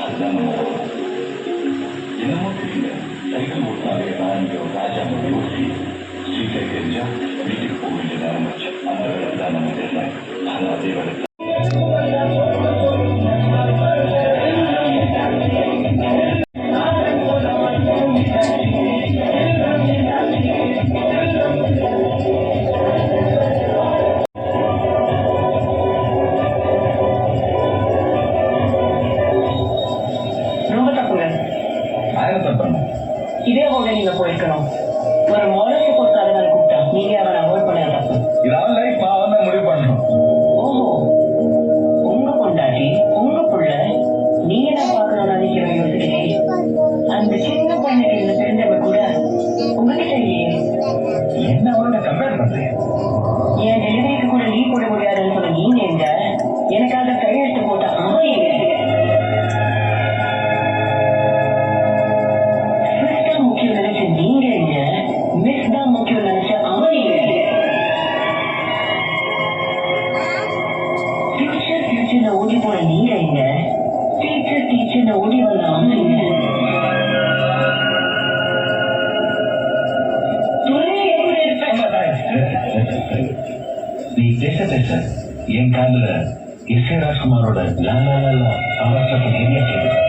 அதுதான் நம்ம என்னமோ தெரியல. சைக்கிள் ஓட்டாலே நான் ராஜா யோசி ஸ்ட்ரீட்டை தெரிஞ்சா வீட்டுக்கு போக வேண்டிய நேரம் வச்சு அந்த வேலை தான் நம்ம தெரியல. அது அதே வேலை இதே போல நீங்க போயிருக்கணும். ஒரு மாடல் சப்போர்ட்காக நான் கூப்பிட்டா நீங்க அவனை அவாய்ட் பண்ண இதான் லைஃப் அவன் தான் முடிவு பண்ணணும். ஓஹோ, உங்க பொண்டாட்டி உங்க புள்ள நீங்க தான் பார்க்கணும்னு நினைக்கிற யோசிக்கிறேன். அந்த சின்ன பையனுக்கு இந்த தெரிஞ்சவ கூட உங்ககிட்ட இல்லையே. என்ன அவனோட கம்பேர் பண்றேன். என் டெலிவரிக்கு கூட லீவ் போட முடியாதுன்னு சொன்ன நீங்க எங்க எனக்காக கையெழுத்து போட்ட அவன் எங்க முக்கியம் நினைச்ச நீங்க எங்க மிஸ் தான் முக்கியம் நினைச்ச அவன் எங்க ஃபியூச்சர்ல ஓடி போன நீங்க எங்க டீச்சர்ல ஓடி வந்த அவன் எங்க நீ பேச பேச என் காதுல எஸ் ஏ ராஜ்குமாரோட லா லா லா லா அவசரத்தை கேட்குது.